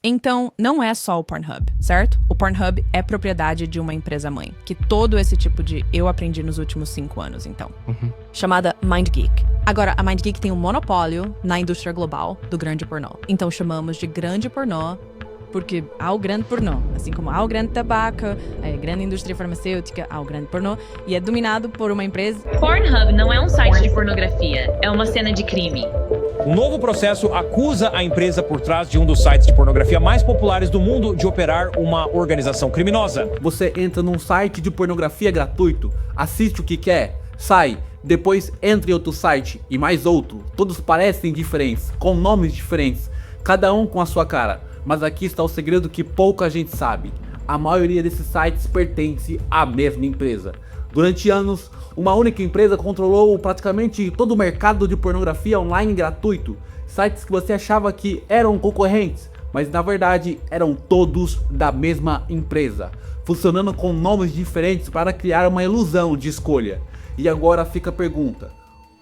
Então, não é só o Pornhub, certo? O Pornhub é propriedade de uma empresa-mãe, que todo esse tipo de eu aprendi nos últimos 5 anos, então. Chamada MindGeek. Agora, a MindGeek tem um monopólio na indústria global do grande pornô. Então, chamamos de grande pornô porque há o grande pornô, assim como há o grande tabaco, a grande indústria farmacêutica, há o grande pornô, e é dominado por uma empresa... Pornhub não é um site de pornografia, é uma cena de crime. Um novo processo acusa a empresa por trás de um dos sites de pornografia mais populares do mundo de operar uma organização criminosa. Você entra num site de pornografia gratuito, assiste o que quer, sai, depois entra em outro site e mais outro. Todos parecem diferentes, com nomes diferentes, cada um com a sua cara. Mas aqui está o segredo que pouca gente sabe. A maioria desses sites pertence à mesma empresa. Durante anos, uma única empresa controlou praticamente todo o mercado de pornografia online gratuito. Sites que você achava que eram concorrentes, mas na verdade eram todos da mesma empresa, funcionando com nomes diferentes para criar uma ilusão de escolha. E agora fica a pergunta: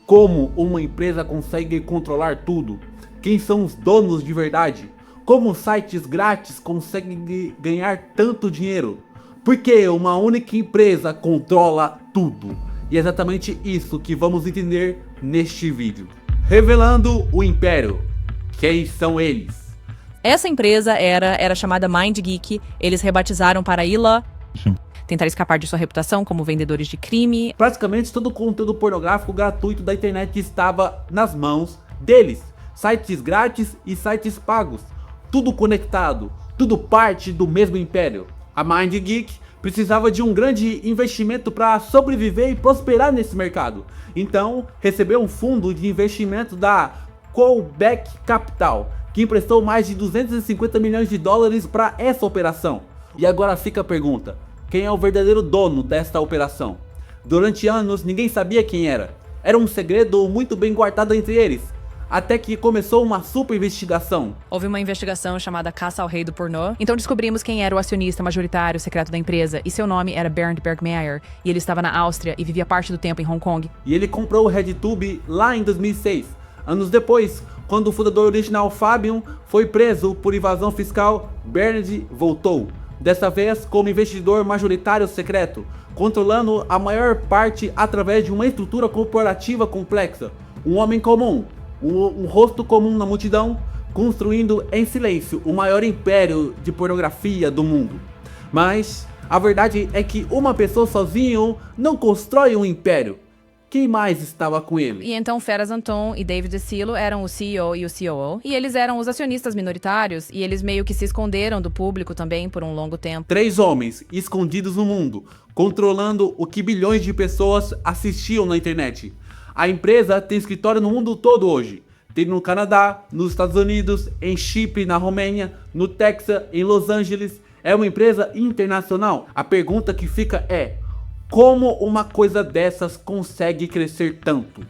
como uma empresa consegue controlar tudo? Quem são os donos de verdade? Como sites grátis conseguem ganhar tanto dinheiro? Porque uma única empresa controla tudo. E é exatamente isso que vamos entender neste vídeo. Revelando o Império. Quem são eles? Essa empresa era chamada MindGeek, eles rebatizaram para ILA, tentar escapar de sua reputação como vendedores de crime. Praticamente todo o conteúdo pornográfico gratuito da internet estava nas mãos deles. Sites grátis e sites pagos. Tudo conectado, tudo parte do mesmo império. A MindGeek precisava de um grande investimento para sobreviver e prosperar nesse mercado. Então, recebeu um fundo de investimento da Callback Capital, que emprestou mais de 250 milhões de dólares para essa operação. E agora fica a pergunta: quem é o verdadeiro dono desta operação? Durante anos, ninguém sabia quem era. Era um segredo muito bem guardado entre eles. Até que começou uma super investigação. Houve uma investigação chamada Caça ao Rei do Pornô. Então descobrimos quem era o acionista majoritário secreto da empresa. E seu nome era Bernd Bergmayer. E ele estava na Áustria e vivia parte do tempo em Hong Kong. E ele comprou o RedTube lá em 2006. Anos depois, quando o fundador original Fabian foi preso por evasão fiscal, Bernd voltou. Dessa vez como investidor majoritário secreto, controlando a maior parte através de uma estrutura corporativa complexa. Um homem comum. Um rosto comum na multidão, construindo em silêncio o maior império de pornografia do mundo. Mas a verdade é que uma pessoa sozinho não constrói um império. Quem mais estava com ele? E então Feras Anton e David Silo eram o CEO e o COO, e eles eram os acionistas minoritários, e eles meio que se esconderam do público também por um longo tempo. 3 homens escondidos no mundo, controlando o que bilhões de pessoas assistiam na internet. A empresa tem escritório no mundo todo hoje. Tem no Canadá, nos Estados Unidos, em Chipre, na Romênia, no Texas, em Los Angeles. É uma empresa internacional. A pergunta que fica é: como uma coisa dessas consegue crescer tanto?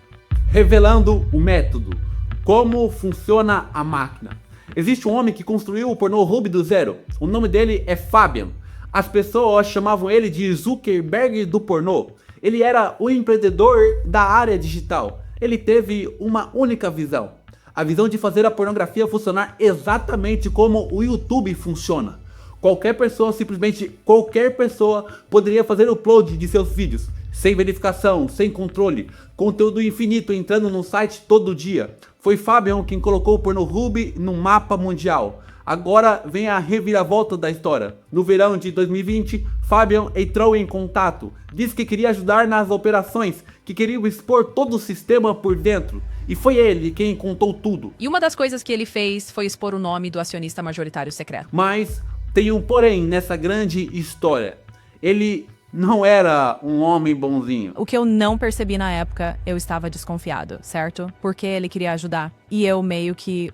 Revelando o método. Como funciona a máquina. Existe um homem que construiu o Pornhub do zero. O nome dele é Fabian. As pessoas chamavam ele de Zuckerberg do pornô. Ele era o empreendedor da área digital. Ele teve uma única visão. A visão de fazer a pornografia funcionar exatamente como o YouTube funciona. Qualquer pessoa, simplesmente qualquer pessoa, poderia fazer o upload de seus vídeos. Sem verificação, sem controle. Conteúdo infinito entrando no site todo dia. Foi Fabian quem colocou o Pornhub no mapa mundial. Agora vem a reviravolta da história. No verão de 2020, Fabian entrou em contato. Disse que queria ajudar nas operações, que queria expor todo o sistema por dentro. E foi ele quem contou tudo. E uma das coisas que ele fez foi expor o nome do acionista majoritário secreto. Mas tem um porém nessa grande história. Ele não era um homem bonzinho. O que eu não percebi na época, eu estava desconfiado, certo? Porque ele queria ajudar. E eu meio que,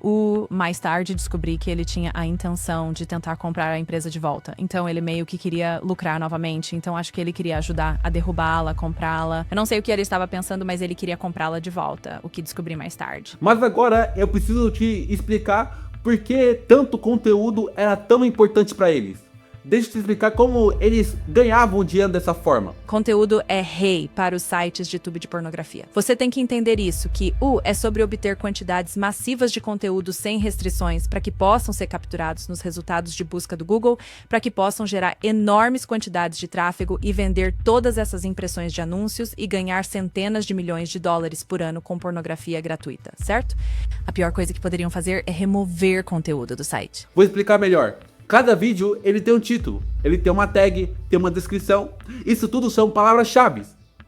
mais tarde, descobri que ele tinha a intenção de tentar comprar a empresa de volta. Então ele meio que queria lucrar novamente. Então acho que ele queria ajudar a derrubá-la, comprá-la. Eu não sei o que ele estava pensando, mas ele queria comprá-la de volta. O que descobri mais tarde. Mas agora eu preciso te explicar por que tanto conteúdo era tão importante para eles. deixa eu te explicar como eles ganhavam dinheiro dessa forma. Conteúdo é rei para os sites de tube de pornografia. Você tem que entender isso, que é sobre obter quantidades massivas de conteúdo sem restrições para que possam ser capturados nos resultados de busca do Google, para que possam gerar enormes quantidades de tráfego e vender todas essas impressões de anúncios e ganhar centenas de milhões de dólares por ano com pornografia gratuita, certo? A pior coisa que poderiam fazer é remover conteúdo do site. Vou explicar melhor. Cada vídeo ele tem um título, ele tem uma tag, tem uma descrição. Isso tudo são palavras-chave.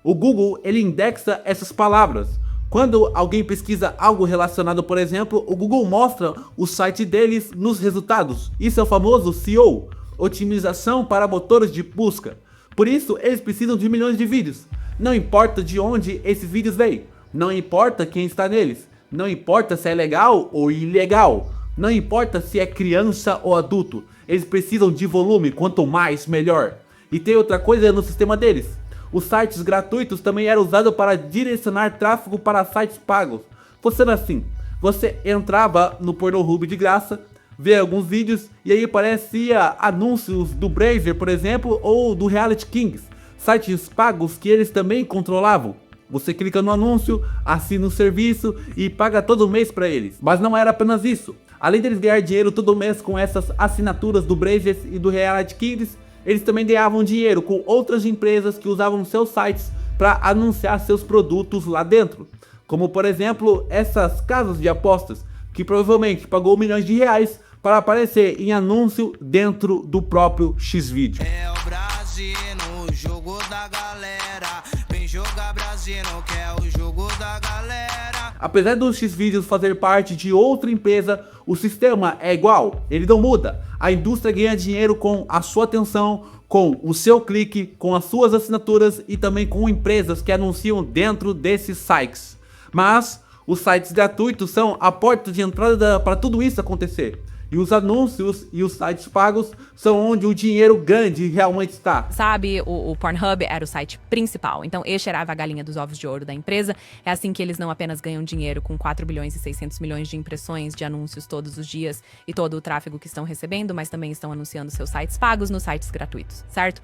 O Google ele indexa essas palavras. Quando alguém pesquisa algo relacionado, por exemplo, o Google mostra o site deles nos resultados. Isso é o famoso SEO, otimização para motores de busca. Por isso eles precisam de milhões de vídeos. Não importa de onde esses vídeos vêm, não importa quem está neles, não importa se é legal ou ilegal. Não importa se é criança ou adulto, eles precisam de volume, quanto mais melhor. E tem outra coisa no sistema deles. Os sites gratuitos também eram usados para direcionar tráfego para sites pagos. Funciona assim, você entrava no Pornhub de graça, vê alguns vídeos e aí aparecia anúncios do Brazzers, por exemplo, ou do Reality Kings, sites pagos que eles também controlavam. Você clica no anúncio, assina o serviço e paga todo mês para eles. Mas não era apenas isso. Além deles ganhar dinheiro todo mês com essas assinaturas do Brazzers e do Reality Kings, eles também ganhavam dinheiro com outras empresas que usavam seus sites para anunciar seus produtos lá dentro. Como por exemplo, essas casas de apostas, que provavelmente pagou milhões de reais para aparecer em anúncio dentro do próprio Xvideo. É o Brasil no jogo da galera, vem jogar Brasil, que é o jogo da galera. Apesar do Xvideos fazer parte de outra empresa, o sistema é igual, ele não muda. A indústria ganha dinheiro com a sua atenção, com o seu clique, com as suas assinaturas e também com empresas que anunciam dentro desses sites. Mas os sites gratuitos são a porta de entrada para tudo isso acontecer. E os anúncios e os sites pagos são onde o dinheiro grande realmente está. Sabe, o Pornhub era o site principal, então este era a galinha dos ovos de ouro da empresa. É assim que eles não apenas ganham dinheiro com 4 bilhões e 600 milhões de impressões de anúncios todos os dias e todo o tráfego que estão recebendo, mas também estão anunciando seus sites pagos nos sites gratuitos, certo?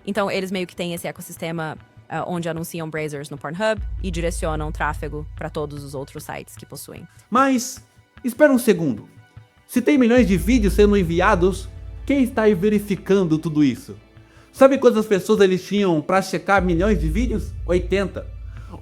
Então eles meio que têm esse ecossistema onde anunciam Brazzers no Pornhub e direcionam tráfego para todos os outros sites que possuem. Mas, espera um segundo. Se tem milhões de vídeos sendo enviados, quem está aí verificando tudo isso? Sabe quantas pessoas eles tinham para checar milhões de vídeos? 80.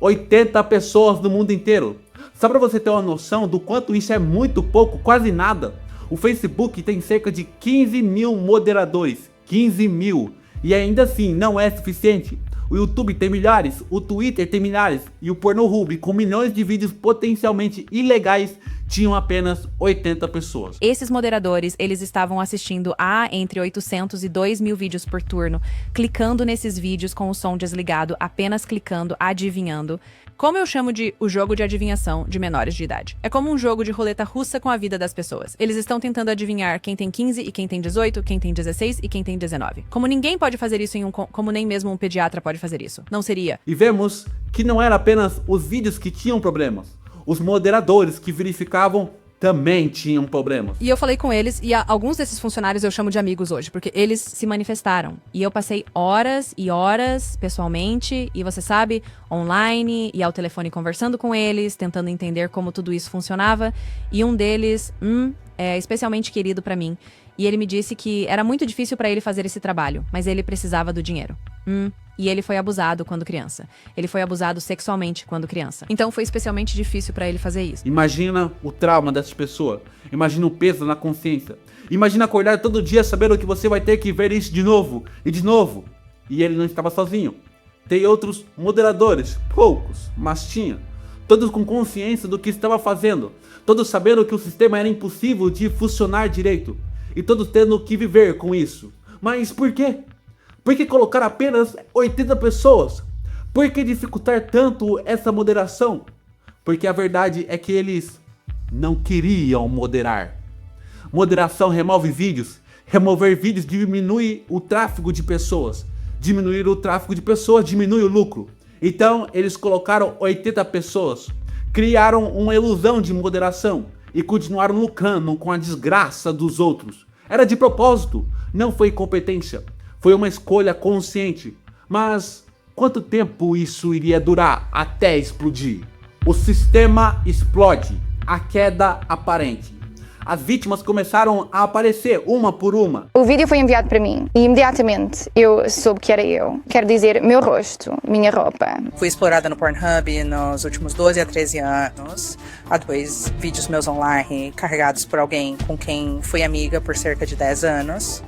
80 pessoas no mundo inteiro. Só para você ter uma noção do quanto isso é muito pouco, quase nada. O Facebook tem cerca de 15 mil moderadores. 15 mil. E ainda assim não é suficiente. O YouTube tem milhares, o Twitter tem milhares e o Pornhub, com milhões de vídeos potencialmente ilegais, tinham apenas 80 pessoas. Esses moderadores, eles estavam assistindo a entre 800 e 2 mil vídeos por turno, clicando nesses vídeos com o som desligado, apenas clicando, adivinhando. Como eu chamo de o jogo de adivinhação de menores de idade. É como um jogo de roleta russa com a vida das pessoas. Eles estão tentando adivinhar quem tem 15 e quem tem 18, quem tem 16 e quem tem 19. Como ninguém pode fazer isso como nem mesmo um pediatra pode fazer isso. Não seria. E vemos que não era apenas os vídeos que tinham problemas. Os moderadores que verificavam também tinham problemas. E eu falei com eles, e alguns desses funcionários eu chamo de amigos hoje, porque eles se manifestaram. E eu passei horas e horas pessoalmente, e você sabe, online e ao telefone conversando com eles, tentando entender como tudo isso funcionava. E um deles, é especialmente querido pra mim, e ele me disse que era muito difícil pra ele fazer esse trabalho, mas ele precisava do dinheiro. E ele foi abusado quando criança. Ele foi abusado sexualmente quando criança. Então foi especialmente difícil pra ele fazer isso. Imagina o trauma dessa pessoa. Imagina o peso na consciência. Imagina acordar todo dia sabendo que você vai ter que ver isso de novo e de novo. E ele não estava sozinho. Tem outros moderadores, poucos, mas tinha. Todos com consciência do que estava fazendo. Todos sabendo que o sistema era impossível de funcionar direito. E todos tendo que viver com isso. Mas por quê? Por que colocar apenas 80 pessoas? Por que dificultar tanto essa moderação? Porque a verdade é que eles não queriam moderar. Moderação remove vídeos. Remover vídeos diminui o tráfego de pessoas. Diminuir o tráfego de pessoas diminui o lucro. Então eles colocaram 80 pessoas. Criaram uma ilusão de moderação. E continuaram lucrando com a desgraça dos outros. Era de propósito. Não foi incompetência, foi uma escolha consciente. Mas quanto tempo isso iria durar até explodir? O sistema explode, a queda aparente. As vítimas começaram a aparecer uma por uma. O vídeo foi enviado para mim e imediatamente eu soube que era eu. Quero dizer, meu rosto, minha roupa. Fui explorada no Pornhub nos últimos 12 a 13 anos. Há 2 vídeos meus online carregados por alguém com quem fui amiga por cerca de 10 anos.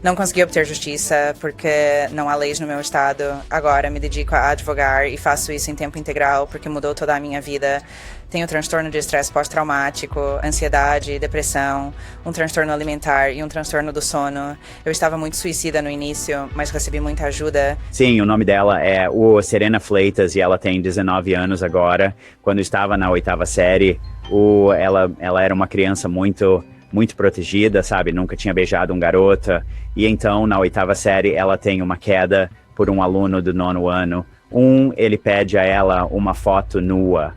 Não consegui obter justiça porque não há leis no meu estado. Agora me dedico a advogar e faço isso em tempo integral porque mudou toda a minha vida. Tenho transtorno de estresse pós-traumático, ansiedade, depressão, um transtorno alimentar e um transtorno do sono. Eu estava muito suicida no início, mas recebi muita ajuda. Sim, o nome dela é Serena Fleitas e ela tem 19 anos agora. Quando estava na 8ª série, ela era uma criança muito protegida, sabe? Nunca tinha beijado um garota. E então, na 8ª série, ela tem uma queda por um aluno do 9º ano. Ele pede a ela uma foto nua.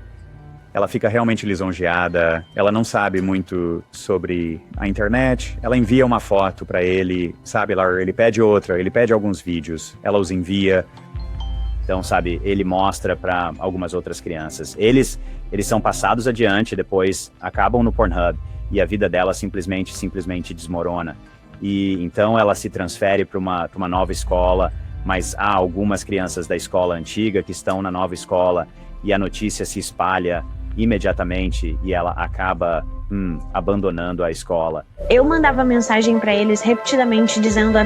Ela fica realmente lisonjeada, ela não sabe muito sobre a internet, ela envia uma foto para ele, sabe, ele pede outra, ele pede alguns vídeos, ela os envia, então, sabe, ele mostra para algumas outras crianças. Eles são passados adiante, depois acabam no Pornhub e a vida dela simplesmente desmorona. E então ela se transfere para uma nova escola, mas há algumas crianças da escola antiga que estão na nova escola e a notícia se espalha imediatamente e ela acaba abandonando a escola. Eu mandava mensagem para eles repetidamente dizendo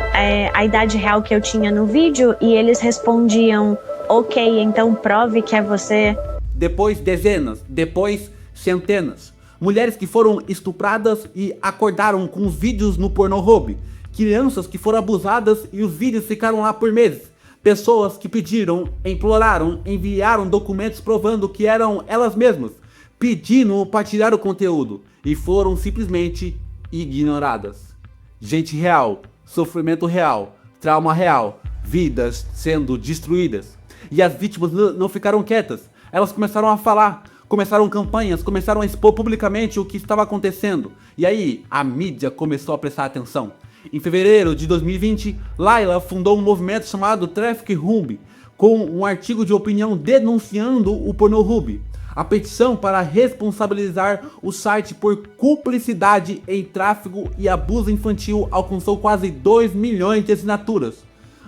a idade real que eu tinha no vídeo e eles respondiam, ok, então prove que é você. Depois dezenas, depois centenas. Mulheres que foram estupradas e acordaram com os vídeos no Pornhub. Crianças que foram abusadas e os vídeos ficaram lá por meses. Pessoas que pediram, imploraram, enviaram documentos provando que eram elas mesmas, pedindo para tirar o conteúdo e foram simplesmente ignoradas. Gente real, sofrimento real, trauma real, vidas sendo destruídas. E as vítimas não ficaram quietas, elas começaram a falar, começaram campanhas, começaram a expor publicamente o que estava acontecendo. E aí a mídia começou a prestar atenção. Em fevereiro de 2020, Layla fundou um movimento chamado Traffic Hub, com um artigo de opinião denunciando o Pornhub. A petição para responsabilizar o site por cumplicidade em tráfego e abuso infantil alcançou quase 2 milhões de assinaturas.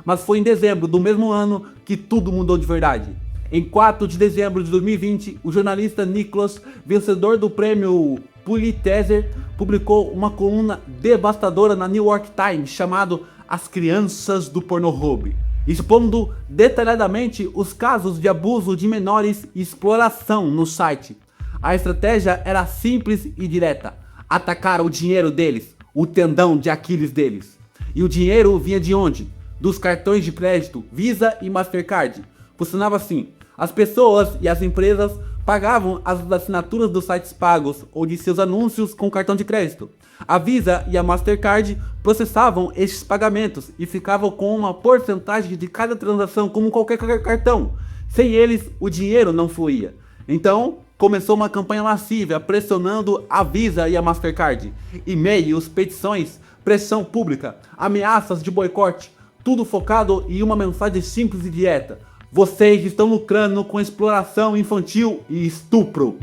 Mas foi em dezembro do mesmo ano que tudo mudou de verdade. Em 4 de dezembro de 2020, o jornalista Nicholas, vencedor do prêmio Pulitzer, publicou uma coluna devastadora na New York Times chamado As Crianças do Pornhub, expondo detalhadamente os casos de abuso de menores e exploração no site. A estratégia era simples e direta: atacar o dinheiro deles, o tendão de Aquiles deles. E o dinheiro vinha de onde? Dos cartões de crédito Visa e Mastercard. Funcionava assim: as pessoas e as empresas pagavam as assinaturas dos sites pagos ou de seus anúncios com cartão de crédito. A Visa e a Mastercard processavam estes pagamentos e ficavam com uma porcentagem de cada transação como qualquer cartão. Sem eles, o dinheiro não fluía. Então, começou uma campanha massiva pressionando a Visa e a Mastercard. E-mails, petições, pressão pública, ameaças de boicote, tudo focado em uma mensagem simples e direta: vocês estão lucrando com exploração infantil e estupro.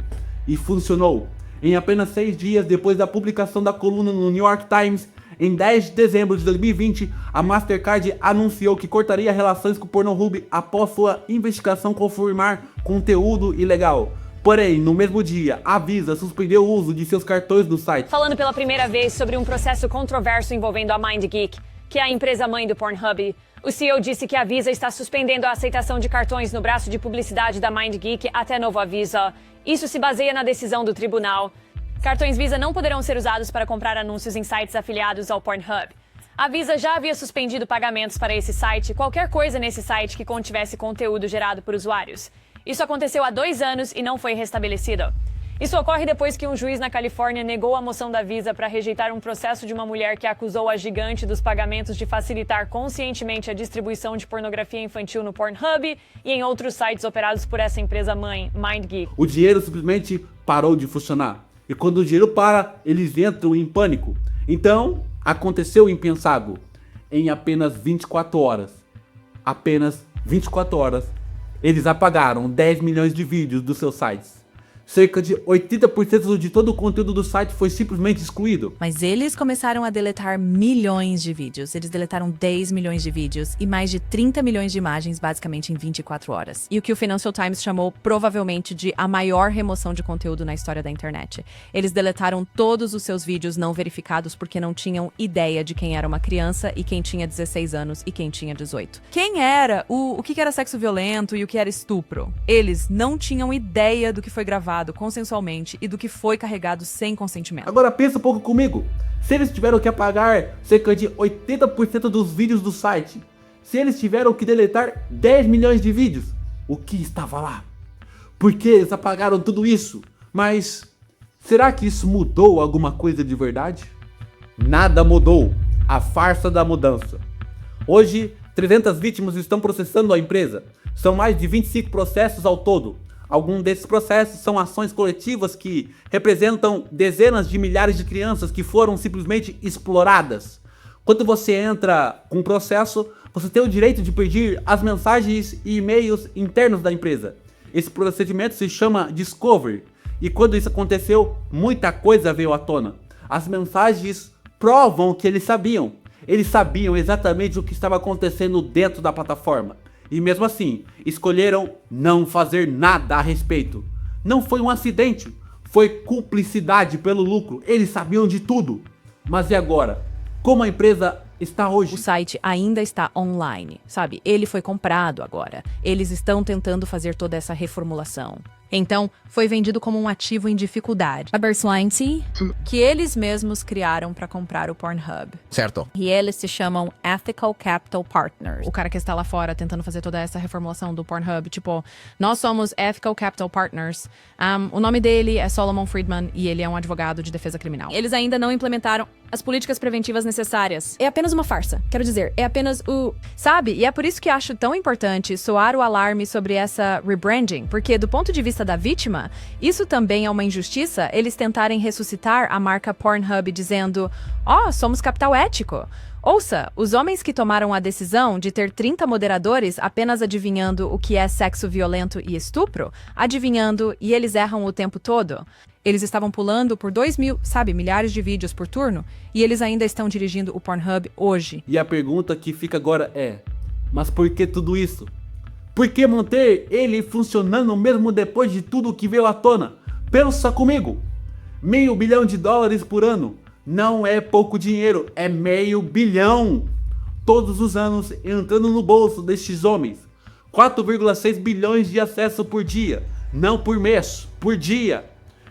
E funcionou. Em apenas 6 dias depois da publicação da coluna no New York Times, em 10 de dezembro de 2020, a Mastercard anunciou que cortaria relações com o Pornhub após sua investigação confirmar conteúdo ilegal. Porém, no mesmo dia, a Visa suspendeu o uso de seus cartões do site. Falando pela primeira vez sobre um processo controverso envolvendo a MindGeek, que é a empresa mãe do Pornhub, o CEO disse que a Visa está suspendendo a aceitação de cartões no braço de publicidade da MindGeek até novo aviso. Isso se baseia na decisão do tribunal. Cartões Visa não poderão ser usados para comprar anúncios em sites afiliados ao Pornhub. A Visa já havia suspendido pagamentos para esse site, qualquer coisa nesse site que contivesse conteúdo gerado por usuários. Isso aconteceu há 2 anos e não foi restabelecido. Isso ocorre depois que um juiz na Califórnia negou a moção da Visa para rejeitar um processo de uma mulher que acusou a gigante dos pagamentos de facilitar conscientemente a distribuição de pornografia infantil no Pornhub e em outros sites operados por essa empresa mãe, MindGeek. O dinheiro simplesmente parou de funcionar. E quando o dinheiro para, eles entram em pânico. Então, aconteceu o impensável. em apenas 24 horas. Apenas 24 horas, eles apagaram 10 milhões de vídeos dos seus sites. Cerca de 80% de todo o conteúdo do site foi simplesmente excluído. Mas eles começaram a deletar milhões de vídeos. Eles deletaram 10 milhões de vídeos e mais de 30 milhões de imagens, basicamente em 24 horas. E o que o Financial Times chamou provavelmente de a maior remoção de conteúdo na história da internet. Eles deletaram todos os seus vídeos não verificados porque não tinham ideia de quem era uma criança e quem tinha 16 anos e quem tinha 18. Quem era o que era sexo violento e o que era estupro? Eles não tinham ideia do que foi gravado consensualmente e do que foi carregado sem consentimento. Agora pensa um pouco comigo. Se eles tiveram que apagar cerca de 80% dos vídeos do site, se eles tiveram que deletar 10 milhões de vídeos, o que estava lá? Por que eles apagaram tudo isso? Mas será que isso mudou alguma coisa de verdade? Nada mudou. A farsa da mudança. Hoje, 300 vítimas estão processando a empresa. São mais de 25 processos ao todo. Alguns desses processos são ações coletivas que representam dezenas de milhares de crianças que foram simplesmente exploradas. Quando você entra com um processo, você tem o direito de pedir as mensagens e e-mails internos da empresa. Esse procedimento se chama Discovery. E quando isso aconteceu, muita coisa veio à tona. As mensagens provam que eles sabiam. Eles sabiam exatamente o que estava acontecendo dentro da plataforma. E mesmo assim, escolheram não fazer nada a respeito. Não foi um acidente, foi cumplicidade pelo lucro. Eles sabiam de tudo. Mas e agora? Como a empresa está hoje? O site ainda está online, sabe? Ele foi comprado agora. Eles estão tentando fazer toda essa reformulação. Então, foi vendido como um ativo em dificuldade. A Berslante, que eles mesmos criaram para comprar o Pornhub. Certo. E eles se chamam Ethical Capital Partners. O cara que está lá fora tentando fazer toda essa reformulação do Pornhub, tipo, nós somos Ethical Capital Partners. O nome dele é Solomon Friedman e ele é um advogado de defesa criminal. Eles ainda não implementaram as políticas preventivas necessárias. É apenas uma farsa. Quero dizer, é apenas sabe? E é por isso que acho tão importante soar o alarme sobre essa rebranding, porque do ponto de vista da vítima, isso também é uma injustiça, eles tentarem ressuscitar a marca Pornhub dizendo, somos capital ético. Ouça, os homens que tomaram a decisão de ter 30 moderadores apenas adivinhando o que é sexo violento e estupro, adivinhando, e eles erram o tempo todo. Eles estavam pulando por 2.000, milhares de vídeos por turno, e eles ainda estão dirigindo o Pornhub hoje. E a pergunta que fica agora é, mas por que tudo isso? Por que manter ele funcionando mesmo depois de tudo que veio à tona? Pensa comigo, $500 milhões por ano. Não é pouco dinheiro, é $500 milhões. Todos os anos entrando no bolso destes homens. 4,6 bilhões de acessos por dia. Não por mês, por dia.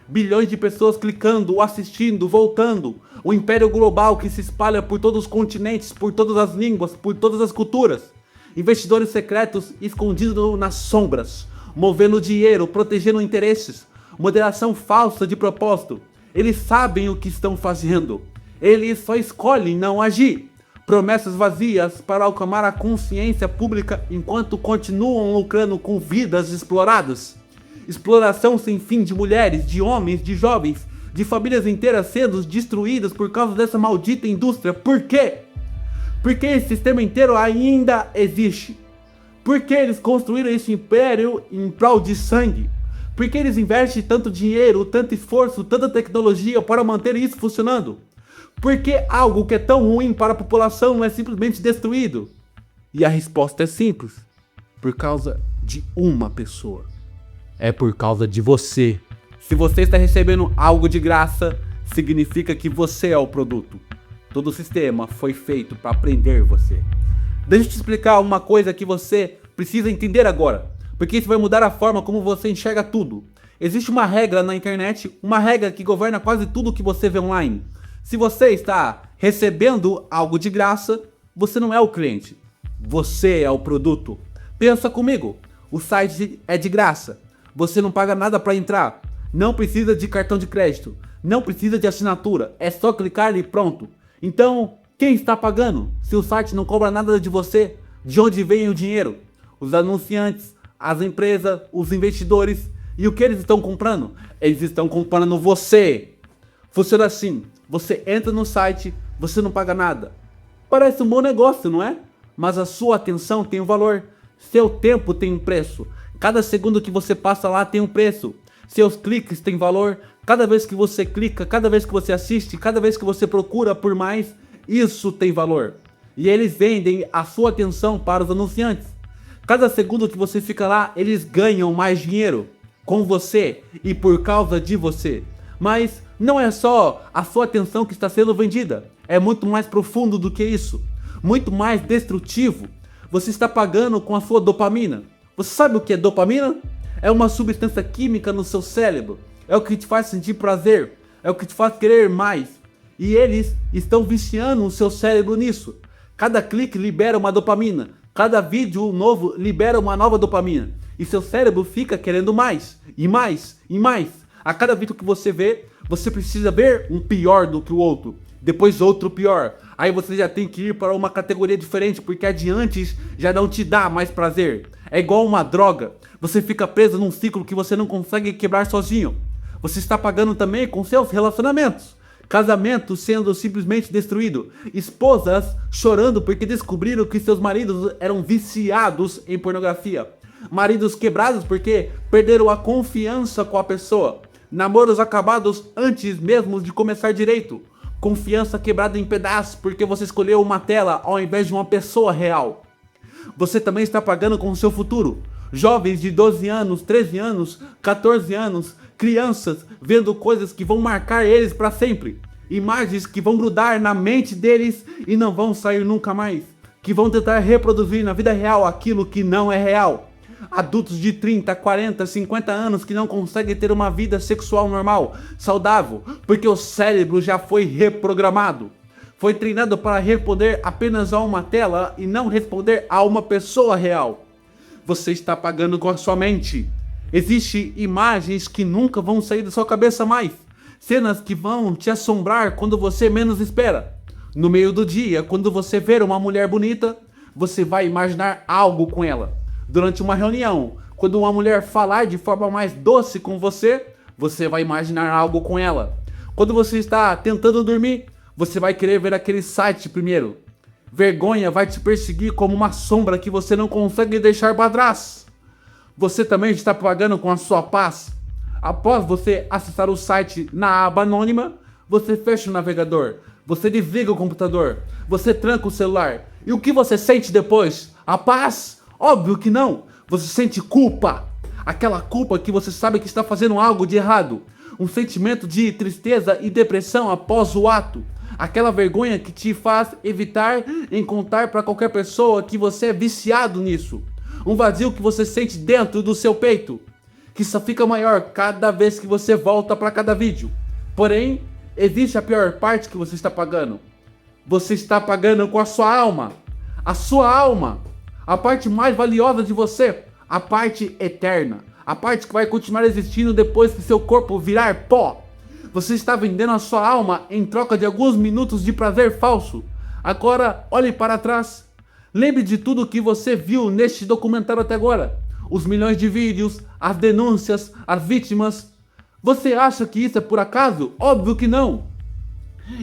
Bilhões de pessoas clicando, assistindo, voltando. O império global que se espalha por todos os continentes, por todas as línguas, por todas as culturas. Investidores secretos escondidos nas sombras. Movendo dinheiro, protegendo interesses. Moderação falsa de propósito. Eles sabem o que estão fazendo. Eles só escolhem não agir. Promessas vazias para acalmar a consciência pública enquanto continuam lucrando com vidas exploradas. Exploração sem fim de mulheres, de homens, de jovens, de famílias inteiras sendo destruídas por causa dessa maldita indústria. Por quê? Porque esse sistema inteiro ainda existe. Porque eles construíram esse império em prol de sangue. Porque eles investem tanto dinheiro, tanto esforço, tanta tecnologia para manter isso funcionando? Porque algo que é tão ruim para a população não é simplesmente destruído? E a resposta é simples. Por causa de uma pessoa. É por causa de você. Se você está recebendo algo de graça, significa que você é o produto. Todo o sistema foi feito para prender você. Deixa eu te explicar uma coisa que você precisa entender agora. Porque isso vai mudar a forma como você enxerga tudo. Existe uma regra na internet, uma regra que governa quase tudo que você vê online. Se você está recebendo algo de graça, você não é o cliente. Você é o produto. Pensa comigo, o site é de graça. Você não paga nada para entrar. Não precisa de cartão de crédito. Não precisa de assinatura. É só clicar e pronto. Então, quem está pagando? Se o site não cobra nada de você, de onde vem o dinheiro? Os anunciantes, as empresas, os investidores. E o que eles estão comprando? Eles estão comprando você. Funciona assim. Você entra no site, você não paga nada. Parece um bom negócio, não é? Mas a sua atenção tem um valor. Seu tempo tem um preço. Cada segundo que você passa lá tem um preço. Seus cliques têm valor. Cada vez que você clica, cada vez que você assiste, cada vez que você procura por mais, isso tem valor. E eles vendem a sua atenção para os anunciantes. Cada segundo que você fica lá, eles ganham mais dinheiro com você e por causa de você. Mas não é só a sua atenção que está sendo vendida. É muito mais profundo do que isso. Muito mais destrutivo. Você está pagando com a sua dopamina. Você sabe o que é dopamina? É uma substância química no seu cérebro. É o que te faz sentir prazer. É o que te faz querer mais. E eles estão viciando o seu cérebro nisso. Cada clique libera uma dopamina. Cada vídeo novo libera uma nova dopamina. E seu cérebro fica querendo mais. E mais. E mais. A cada vídeo que você vê, você precisa ver um pior do que o outro. Depois outro pior. Aí você já tem que ir para uma categoria diferente, porque a de antes já não te dá mais prazer. É igual uma droga. Você fica preso num ciclo que você não consegue quebrar sozinho. Você está pagando também com seus relacionamentos. Casamento sendo simplesmente destruído. Esposas chorando porque descobriram que seus maridos eram viciados em pornografia. Maridos quebrados porque perderam a confiança com a pessoa. Namoros acabados antes mesmo de começar direito. Confiança quebrada em pedaços porque você escolheu uma tela ao invés de uma pessoa real. Você também está pagando com o seu futuro. Jovens de 12 anos, 13 anos, 14 anos, crianças vendo coisas que vão marcar eles para sempre. Imagens que vão grudar na mente deles e não vão sair nunca mais. Que vão tentar reproduzir na vida real aquilo que não é real. Adultos de 30, 40, 50 anos que não conseguem ter uma vida sexual normal, saudável, porque o cérebro já foi reprogramado. Foi treinado para responder apenas a uma tela e não responder a uma pessoa real. Você está pagando com a sua mente. Existem imagens que nunca vão sair da sua cabeça mais. Cenas que vão te assombrar quando você menos espera. No meio do dia, quando você ver uma mulher bonita, você vai imaginar algo com ela. Durante uma reunião, quando uma mulher falar de forma mais doce com você, você vai imaginar algo com ela. Quando você está tentando dormir, você vai querer ver aquele site primeiro. Vergonha vai te perseguir como uma sombra que você não consegue deixar para trás. Você também está pagando com a sua paz. Após você acessar o site na aba anônima, você fecha o navegador, você desliga o computador, você tranca o celular. E o que você sente depois? A paz? Óbvio que não. Você sente culpa. Aquela culpa que você sabe que está fazendo algo de errado. Um sentimento de tristeza e depressão após o ato. Aquela vergonha que te faz evitar em contar para qualquer pessoa que você é viciado nisso. Um vazio que você sente dentro do seu peito, que só fica maior cada vez que você volta para cada vídeo. Porém, existe a pior parte que você está pagando. Você está pagando com a sua alma. A sua alma. A parte mais valiosa de você. A parte eterna. A parte que vai continuar existindo depois que seu corpo virar pó. Você está vendendo a sua alma em troca de alguns minutos de prazer falso. Agora, olhe para trás. Lembre de tudo que você viu neste documentário até agora. Os milhões de vídeos, as denúncias, as vítimas. Você acha que isso é por acaso? Óbvio que não.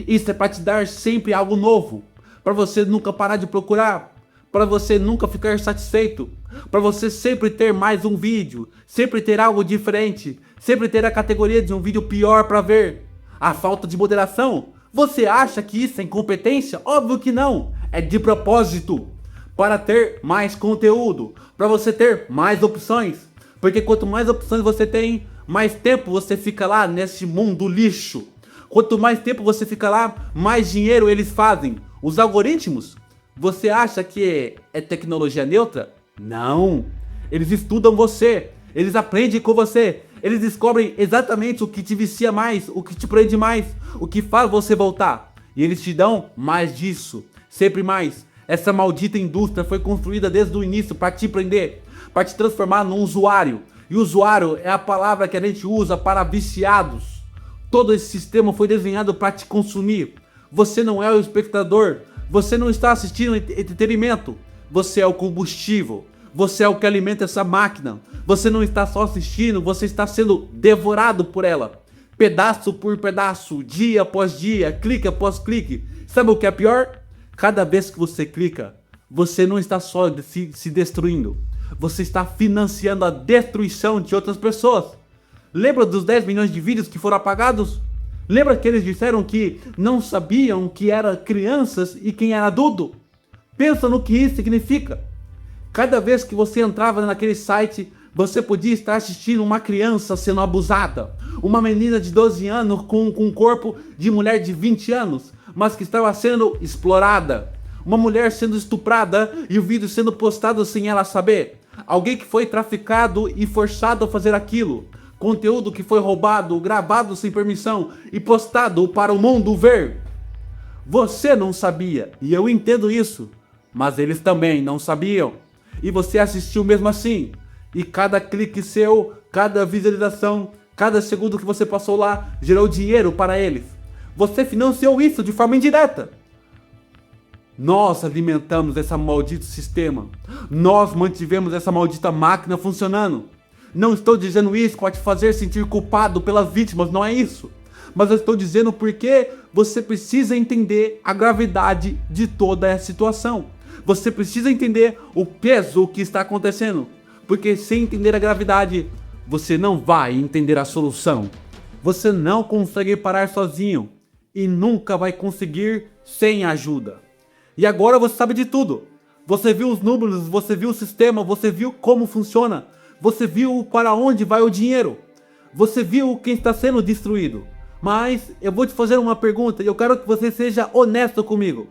Isso é para te dar sempre algo novo. Para você nunca parar de procurar. Para você nunca ficar satisfeito. Para você sempre ter mais um vídeo. Sempre ter algo diferente. Sempre ter a categoria de um vídeo pior para ver. A falta de moderação. Você acha que isso é incompetência? Óbvio que não. É de propósito. Para ter mais conteúdo. Para você ter mais opções. Porque quanto mais opções você tem, mais tempo você fica lá nesse mundo lixo. Quanto mais tempo você fica lá, mais dinheiro eles fazem. Os algoritmos, você acha que é tecnologia neutra? Não. Eles estudam você. Eles aprendem com você. Eles descobrem exatamente o que te vicia mais, o que te prende mais, o que faz você voltar. E eles te dão mais disso. Sempre mais. Essa maldita indústria foi construída desde o início para te prender, para te transformar num usuário. E usuário é a palavra que a gente usa para viciados. Todo esse sistema foi desenhado para te consumir. Você não é o espectador. Você não está assistindo entretenimento. Você é o combustível. Você é o que alimenta essa máquina. Você não está só assistindo, você está sendo devorado por ela. Pedaço por pedaço, dia após dia, clique após clique. Sabe o que é pior? Cada vez que você clica, você não está só se destruindo. Você está financiando a destruição de outras pessoas. Lembra dos 10 milhões de vídeos que foram apagados? Lembra que eles disseram que não sabiam que eram crianças e quem era adulto? Pensa no que isso significa. Cada vez que você entrava naquele site, você podia estar assistindo uma criança sendo abusada. Uma menina de 12 anos com um corpo de mulher de 20 anos, mas que estava sendo explorada. Uma mulher sendo estuprada e o vídeo sendo postado sem ela saber. Alguém que foi traficado e forçado a fazer aquilo. Conteúdo que foi roubado, gravado sem permissão e postado para o mundo ver. Você não sabia, e eu entendo isso, mas eles também não sabiam. E você assistiu mesmo assim. E cada clique seu, cada visualização, cada segundo que você passou lá, gerou dinheiro para eles. Você financiou isso de forma indireta. Nós alimentamos esse maldito sistema. Nós mantivemos essa maldita máquina funcionando. Não estou dizendo isso para te fazer sentir culpado pelas vítimas, não é isso. Mas eu estou dizendo porque você precisa entender a gravidade de toda essa situação. Você precisa entender o peso que está acontecendo. Porque sem entender a gravidade, você não vai entender a solução. Você não consegue parar sozinho. E nunca vai conseguir sem ajuda. E agora você sabe de tudo. Você viu os números, você viu o sistema, você viu como funciona. Você viu para onde vai o dinheiro. Você viu quem está sendo destruído. Mas eu vou te fazer uma pergunta e eu quero que você seja honesto comigo.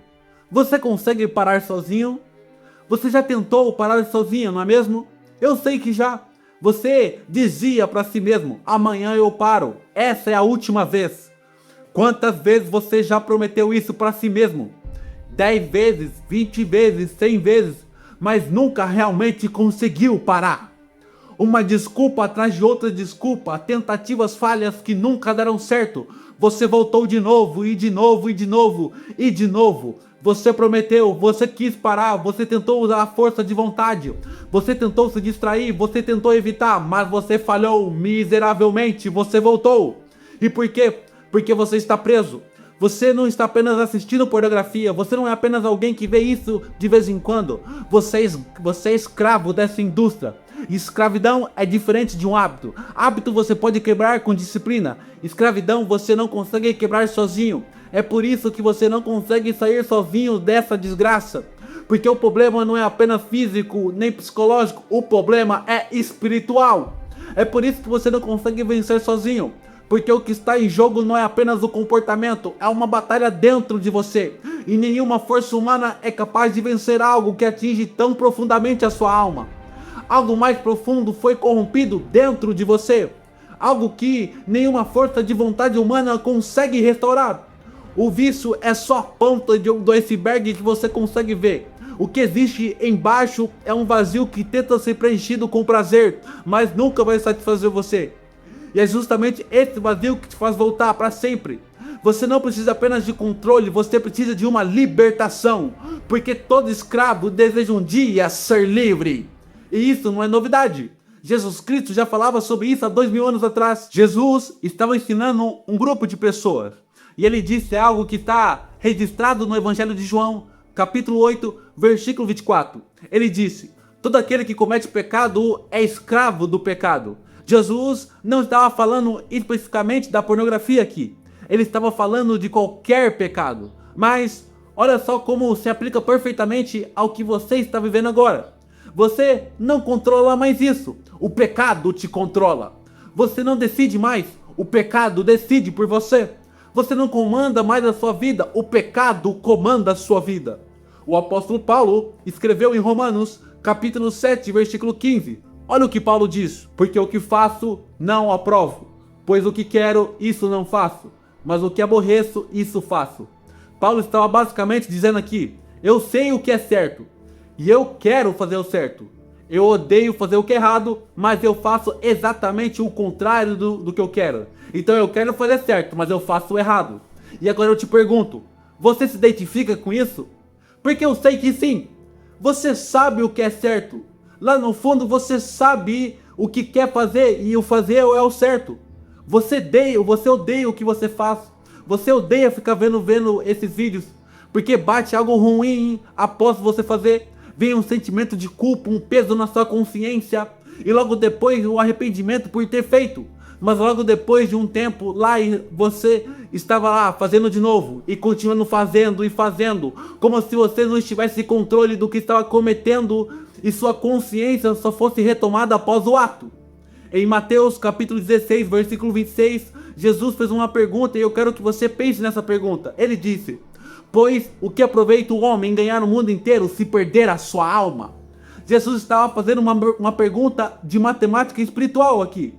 Você consegue parar sozinho? Você já tentou parar sozinho, não é mesmo? Eu sei que já. Você dizia para si mesmo, amanhã eu paro. Essa é a última vez. Quantas vezes você já prometeu isso para si mesmo? 10 vezes, 20 vezes, 100 vezes, mas nunca realmente conseguiu parar. Uma desculpa atrás de outra desculpa, tentativas falhas que nunca deram certo. Você voltou de novo, e de novo, e de novo, e de novo. Você prometeu, você quis parar, você tentou usar a força de vontade. Você tentou se distrair, você tentou evitar, mas você falhou miseravelmente, você voltou. E por quê? Porque você está preso. Você não está apenas assistindo pornografia, você não é apenas alguém que vê isso de vez em quando. Você é escravo dessa indústria. Escravidão é diferente de um hábito. Hábito você pode quebrar com disciplina. Escravidão você não consegue quebrar sozinho. É por isso que você não consegue sair sozinho dessa desgraça. Porque o problema não é apenas físico nem psicológico, o problema é espiritual. É por isso que você não consegue vencer sozinho. Porque o que está em jogo não é apenas o comportamento, é uma batalha dentro de você. E nenhuma força humana é capaz de vencer algo que atinge tão profundamente a sua alma. Algo mais profundo foi corrompido dentro de você. Algo que nenhuma força de vontade humana consegue restaurar. O vício é só a ponta do iceberg que você consegue ver. O que existe embaixo é um vazio que tenta ser preenchido com prazer, mas nunca vai satisfazer você. E é justamente esse vazio que te faz voltar para sempre. Você não precisa apenas de controle, você precisa de uma libertação. Porque todo escravo deseja um dia ser livre. E isso não é novidade. Jesus Cristo já falava sobre isso há 2000 anos atrás. Jesus estava ensinando um grupo de pessoas. E ele disse algo que está registrado no Evangelho de João, capítulo 8, versículo 24. Ele disse, todo aquele que comete pecado é escravo do pecado. Jesus não estava falando especificamente da pornografia aqui. Ele estava falando de qualquer pecado. Mas olha só como se aplica perfeitamente ao que você está vivendo agora. Você não controla mais isso. O pecado te controla. Você não decide mais. O pecado decide por você. Você não comanda mais a sua vida. O pecado comanda a sua vida. O apóstolo Paulo escreveu em Romanos, capítulo 7, versículo 15. Olha o que Paulo diz. Porque o que faço, não aprovo. Pois o que quero, isso não faço. Mas o que aborreço, isso faço. Paulo estava basicamente dizendo aqui, eu sei o que é certo. E eu quero fazer o certo. Eu odeio fazer o que é errado, mas eu faço exatamente o contrário do que eu quero. Então eu quero fazer certo, mas eu faço o errado. E agora eu te pergunto, você se identifica com isso? Porque eu sei que sim. Você sabe o que é certo. Lá no fundo você sabe o que quer fazer e o fazer é o certo. Você odeia o que você faz. Você odeia ficar vendo esses vídeos. Porque bate algo ruim após você fazer, vem um sentimento de culpa, um peso na sua consciência, e logo depois o arrependimento por ter feito. Mas logo depois de um tempo lá, você estava lá fazendo de novo e continuando fazendo e fazendo, como se você não estivesse em controle do que estava cometendo e sua consciência só fosse retomada após o ato. Em Mateus capítulo 16, versículo 26, Jesus fez uma pergunta e eu quero que você pense nessa pergunta. Ele disse: pois o que aproveita o homem ganhar o mundo inteiro se perder a sua alma? Jesus estava fazendo uma pergunta de matemática espiritual aqui.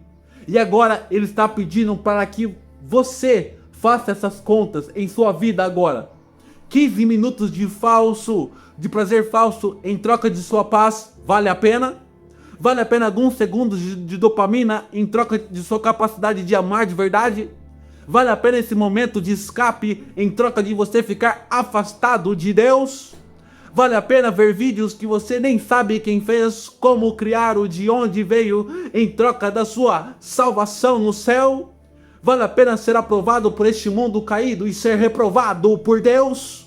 E agora ele está pedindo para que você faça essas contas em sua vida agora. 15 minutos de prazer falso em troca de sua paz, vale a pena? Vale a pena alguns segundos de dopamina em troca de sua capacidade de amar de verdade? Vale a pena esse momento de escape em troca de você ficar afastado de Deus? Vale a pena ver vídeos que você nem sabe quem fez, como criaram, de onde veio, em troca da sua salvação no céu? Vale a pena ser aprovado por este mundo caído e ser reprovado por Deus?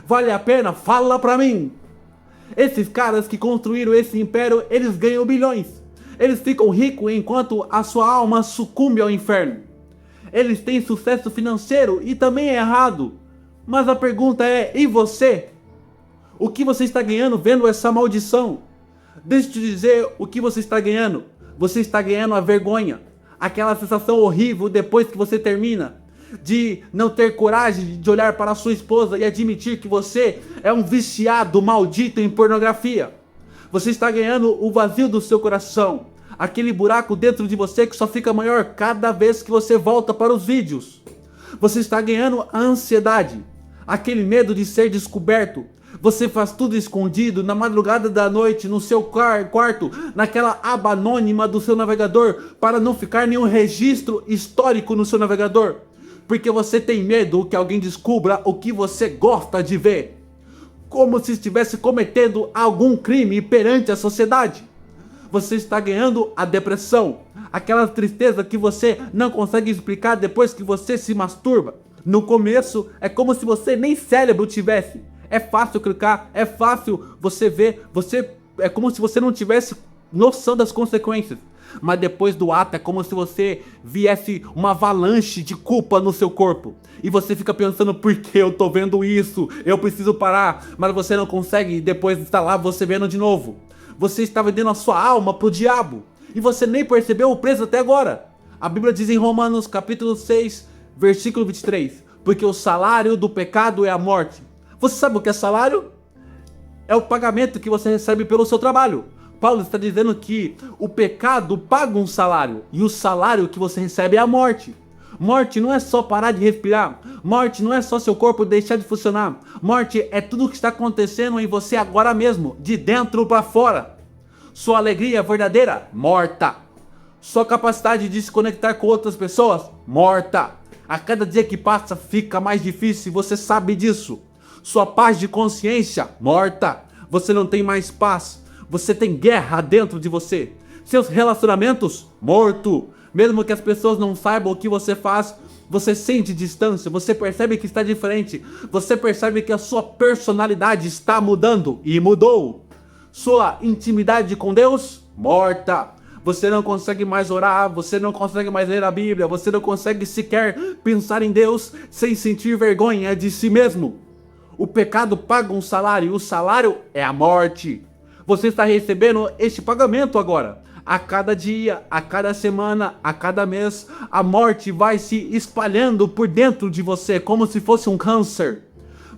Vale a pena? Fala pra mim! Esses caras que construíram esse império, eles ganham bilhões. Eles ficam ricos enquanto a sua alma sucumbe ao inferno. Eles têm sucesso financeiro e também é errado. Mas a pergunta é, e você? O que você está ganhando vendo essa maldição? Deixa eu te dizer o que você está ganhando. Você está ganhando a vergonha. Aquela sensação horrível depois que você termina. De não ter coragem de olhar para a sua esposa e admitir que você é um viciado maldito em pornografia. Você está ganhando o vazio do seu coração. Aquele buraco dentro de você que só fica maior cada vez que você volta para os vídeos. Você está ganhando a ansiedade. Aquele medo de ser descoberto. Você faz tudo escondido, na madrugada da noite, no seu quarto, naquela aba anônima do seu navegador, para não ficar nenhum registro histórico no seu navegador. Porque você tem medo que alguém descubra o que você gosta de ver. Como se estivesse cometendo algum crime perante a sociedade. Você está ganhando a depressão. Aquela tristeza que você não consegue explicar depois que você se masturba. No começo, é como se você nem cérebro tivesse. É fácil clicar, é fácil você ver, é como se você não tivesse noção das consequências. Mas depois do ato é como se você viesse uma avalanche de culpa no seu corpo. E você fica pensando, por que eu tô vendo isso? Eu preciso parar. Mas você não consegue e depois está lá você vendo de novo. Você está vendendo a sua alma pro diabo. E você nem percebeu o preço até agora. A Bíblia diz em Romanos capítulo 6, versículo 23. Porque o salário do pecado é a morte. Você sabe o que é salário? É o pagamento que você recebe pelo seu trabalho. Paulo está dizendo que o pecado paga um salário. E o salário que você recebe é a morte. Morte não é só parar de respirar. Morte não é só seu corpo deixar de funcionar. Morte é tudo o que está acontecendo em você agora mesmo. De dentro para fora. Sua alegria verdadeira? Morta. Sua capacidade de se conectar com outras pessoas? Morta. A cada dia que passa fica mais difícil. Você sabe disso. Sua paz de consciência, morta. Você não tem mais paz. Você tem guerra dentro de você. Seus relacionamentos, morto. Mesmo que as pessoas não saibam o que você faz, você sente distância. Você percebe que está diferente. Você percebe que a sua personalidade está mudando. E mudou. Sua intimidade com Deus, morta. Você não consegue mais orar. Você não consegue mais ler a Bíblia. Você não consegue sequer pensar em Deus sem sentir vergonha de si mesmo. O pecado paga um salário, e o salário é a morte. Você está recebendo este pagamento agora. A cada dia, a cada semana, a cada mês, a morte vai se espalhando por dentro de você, como se fosse um câncer.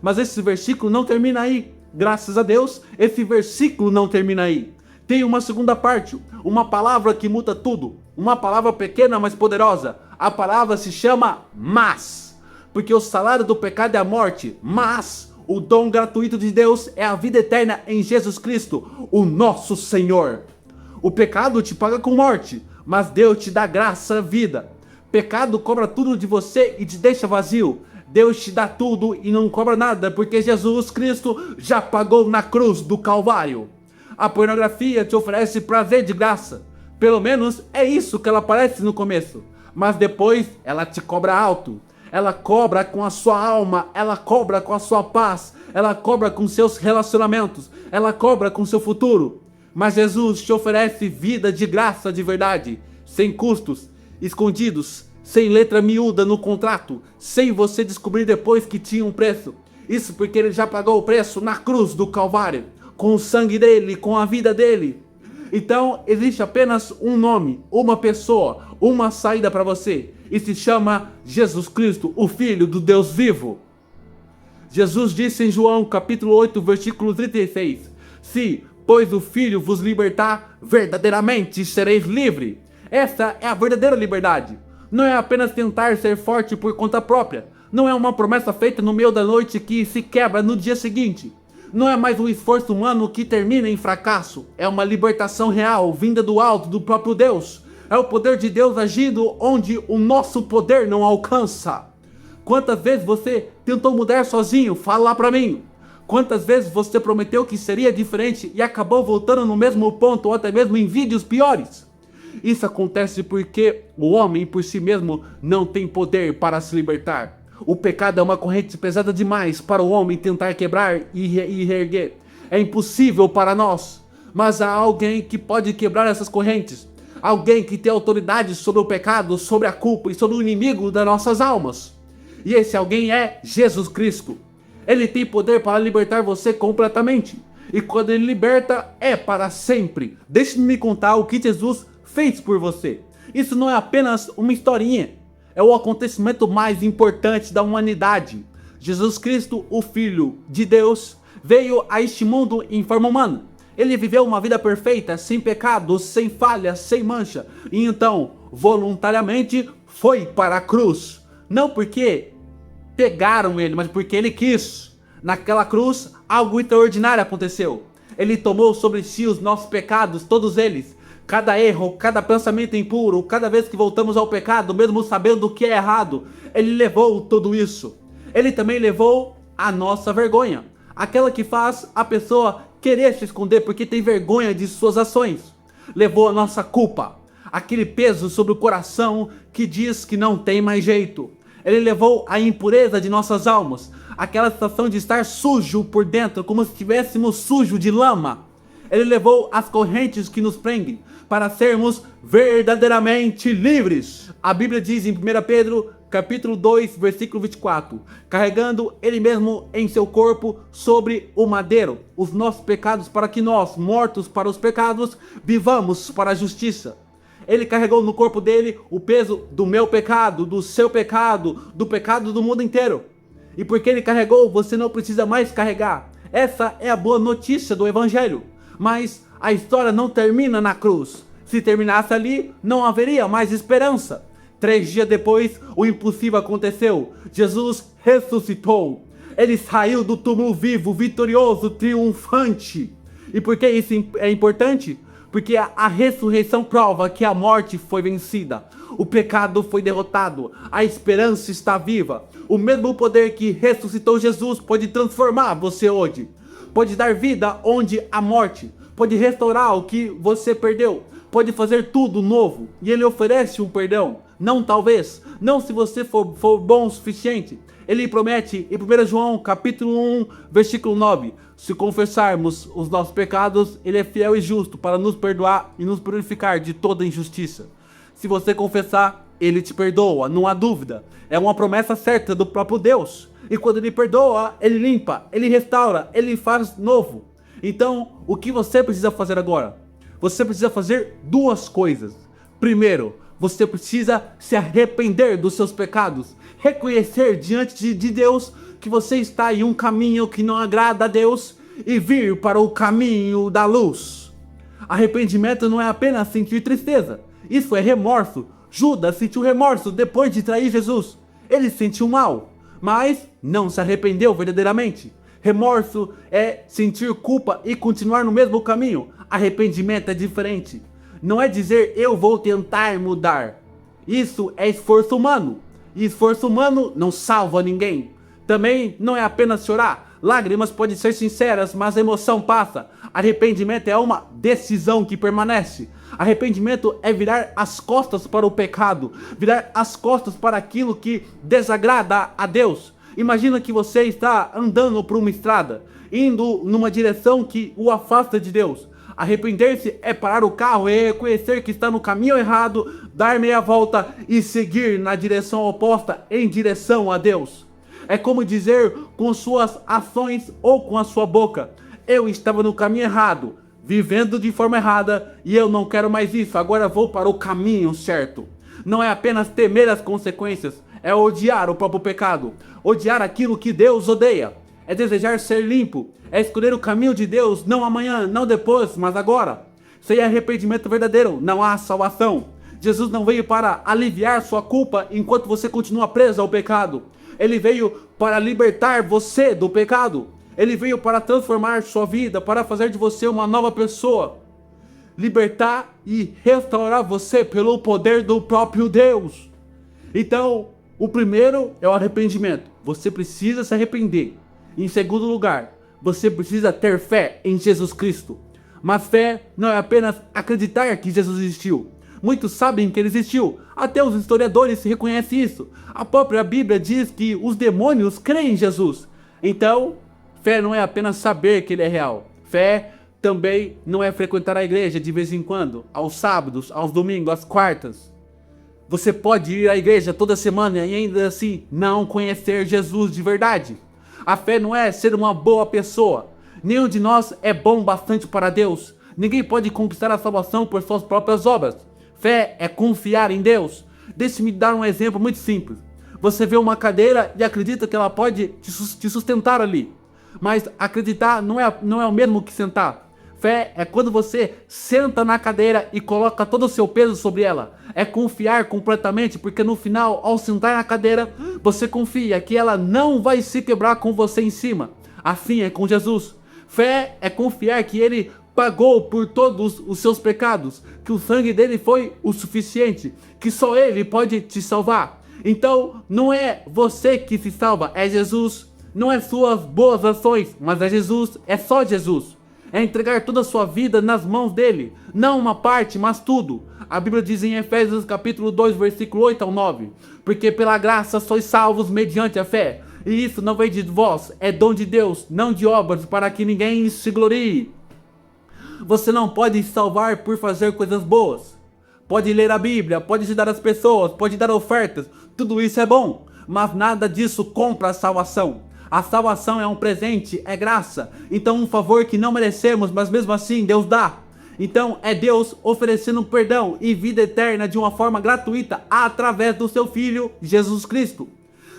Mas esse versículo não termina aí. Graças a Deus, esse versículo não termina aí. Tem uma segunda parte, uma palavra que muda tudo. Uma palavra pequena, mas poderosa. A palavra se chama mas. Porque o salário do pecado é a morte, mas o dom gratuito de Deus é a vida eterna em Jesus Cristo, o nosso Senhor. O pecado te paga com morte, mas Deus te dá graça, vida. Pecado cobra tudo de você e te deixa vazio. Deus te dá tudo e não cobra nada, porque Jesus Cristo já pagou na cruz do Calvário. A pornografia te oferece prazer de graça. Pelo menos é isso que ela parece no começo. Mas depois ela te cobra alto. ela cobra com a sua alma, ela cobra com a sua paz, ela cobra com seus relacionamentos, ela cobra com seu futuro. Mas Jesus te oferece vida de graça de verdade, sem custos, escondidos, sem letra miúda no contrato, sem você descobrir depois que tinha um preço. Isso porque ele já pagou o preço na cruz do Calvário, com o sangue dele, com a vida dele. Então existe apenas um nome, uma pessoa, uma saída para você, e se chama Jesus Cristo, o Filho do Deus vivo. Jesus disse em João capítulo 8, versículo 36, se, pois o Filho vos libertar, verdadeiramente sereis livres. Essa é a verdadeira liberdade. Não é apenas tentar ser forte por conta própria. Não é uma promessa feita no meio da noite que se quebra no dia seguinte. Não é mais um esforço humano que termina em fracasso. É uma libertação real, vinda do alto, do próprio Deus. É o poder de Deus agindo onde o nosso poder não alcança. Quantas vezes você tentou mudar sozinho? Fala lá pra mim. Quantas vezes você prometeu que seria diferente e acabou voltando no mesmo ponto ou até mesmo em vídeos piores? Isso acontece porque o homem por si mesmo não tem poder para se libertar. O pecado é uma corrente pesada demais para o homem tentar quebrar e reerguer. É impossível para nós, mas há alguém que pode quebrar essas correntes. Alguém que tem autoridade sobre o pecado, sobre a culpa e sobre o inimigo das nossas almas. E esse alguém é Jesus Cristo. Ele tem poder para libertar você completamente. E quando ele liberta, é para sempre. Deixe-me contar o que Jesus fez por você. Isso não é apenas uma historinha. É o acontecimento mais importante da humanidade. Jesus Cristo, o Filho de Deus, veio a este mundo em forma humana. Ele viveu uma vida perfeita, sem pecado, sem falha, sem mancha. E então, voluntariamente, foi para a cruz. Não porque pegaram ele, mas porque ele quis. Naquela cruz, algo extraordinário aconteceu. Ele tomou sobre si os nossos pecados, todos eles. Cada erro, cada pensamento impuro, cada vez que voltamos ao pecado, mesmo sabendo o que é errado, ele levou tudo isso. Ele também levou a nossa vergonha. Aquela que faz a pessoa querer se esconder porque tem vergonha de suas ações. Levou a nossa culpa. Aquele peso sobre o coração que diz que não tem mais jeito. Ele levou a impureza de nossas almas. Aquela sensação de estar sujo por dentro, como se estivéssemos sujo de lama. Ele levou as correntes que nos prendem para sermos verdadeiramente livres. A Bíblia diz em 1 Pedro, capítulo 2, versículo 24, carregando ele mesmo em seu corpo sobre o madeiro os nossos pecados, para que nós, mortos para os pecados, vivamos para a justiça. Ele carregou no corpo dele o peso do meu pecado, do seu pecado, do pecado do mundo inteiro. E porque ele carregou, você não precisa mais carregar. Essa é a boa notícia do Evangelho. Mas a história não termina na cruz. Se terminasse ali, não haveria mais esperança. 3 dias depois, o impossível aconteceu. Jesus ressuscitou. Ele saiu do túmulo vivo, vitorioso, triunfante. E por que isso é importante? Porque a ressurreição prova que a morte foi vencida. O pecado foi derrotado. A esperança está viva. O mesmo poder que ressuscitou Jesus pode transformar você hoje. Pode dar vida onde há morte. Pode restaurar o que você perdeu. Pode fazer tudo novo. E ele oferece um perdão. Não talvez. Não se você for bom o suficiente. Ele promete em 1 João capítulo 1, versículo 9. Se confessarmos os nossos pecados, ele é fiel e justo para nos perdoar e nos purificar de toda injustiça. Se você confessar, ele te perdoa, não há dúvida. É uma promessa certa do próprio Deus. E quando ele perdoa, ele limpa, ele restaura, ele faz novo. Então, o que você precisa fazer agora? Você precisa fazer 2 coisas. Primeiro, você precisa se arrepender dos seus pecados. Reconhecer diante de Deus que você está em um caminho que não agrada a Deus e vir para o caminho da luz. Arrependimento não é apenas sentir tristeza. Isso é remorso. Judas sentiu remorso depois de trair Jesus. Ele sentiu mal, mas não se arrependeu verdadeiramente. Remorso é sentir culpa e continuar no mesmo caminho. Arrependimento é diferente. Não é dizer eu vou tentar mudar. Isso é esforço humano. E esforço humano não salva ninguém. Também não é apenas chorar. Lágrimas podem ser sinceras, mas a emoção passa. Arrependimento é uma decisão que permanece. Arrependimento é virar as costas para o pecado, virar as costas para aquilo que desagrada a Deus. Imagina que você está andando por uma estrada, indo numa direção que o afasta de Deus. Arrepender-se é parar o carro e reconhecer que está no caminho errado, dar meia volta e seguir na direção oposta, em direção a Deus. É como dizer com suas ações ou com a sua boca: eu estava no caminho errado, vivendo de forma errada, e eu não quero mais isso, agora vou para o caminho certo. Não é apenas temer as consequências, é odiar o próprio pecado, odiar aquilo que Deus odeia. É desejar ser limpo, é escolher o caminho de Deus, não amanhã, não depois, mas agora. Sem arrependimento verdadeiro, não há salvação. Jesus não veio para aliviar sua culpa enquanto você continua preso ao pecado. Ele veio para libertar você do pecado. Ele veio para transformar sua vida, para fazer de você uma nova pessoa. Libertar e restaurar você pelo poder do próprio Deus. Então, o primeiro é o arrependimento. Você precisa se arrepender. Em segundo lugar, você precisa ter fé em Jesus Cristo. Mas fé não é apenas acreditar que Jesus existiu. Muitos sabem que ele existiu. Até os historiadores reconhecem isso. A própria Bíblia diz que os demônios creem em Jesus. Então, fé não é apenas saber que ele é real. Fé também não é frequentar a igreja de vez em quando, aos sábados, aos domingos, às quartas. Você pode ir à igreja toda semana e ainda assim não conhecer Jesus de verdade. A fé não é ser uma boa pessoa. Nenhum de nós é bom bastante para Deus. Ninguém pode conquistar a salvação por suas próprias obras. Fé é confiar em Deus. Deixe-me dar um exemplo muito simples. Você vê uma cadeira e acredita que ela pode te sustentar ali. Mas acreditar não é o mesmo que sentar. Fé é quando você senta na cadeira e coloca todo o seu peso sobre ela. É confiar completamente, porque no final, ao sentar na cadeira, você confia que ela não vai se quebrar com você em cima. Assim é com Jesus. Fé é confiar que ele pagou por todos os seus pecados, que o sangue dele foi o suficiente, que só ele pode te salvar. Então, não é você que se salva, é Jesus. Não é suas boas ações, mas é Jesus, é só Jesus. É entregar toda a sua vida nas mãos dele, não uma parte, mas tudo. A Bíblia diz em Efésios capítulo 2, versículo 8 ao 9: porque pela graça sois salvos mediante a fé, e isso não vem de vós, é dom de Deus, não de obras, para que ninguém se glorie. Você não pode se salvar por fazer coisas boas. Pode ler a Bíblia, pode ajudar as pessoas, pode dar ofertas, tudo isso é bom, mas nada disso compra a salvação. A salvação é um presente, é graça. Então um favor que não merecemos, mas mesmo assim Deus dá. Então é Deus oferecendo perdão e vida eterna de uma forma gratuita através do seu Filho, Jesus Cristo.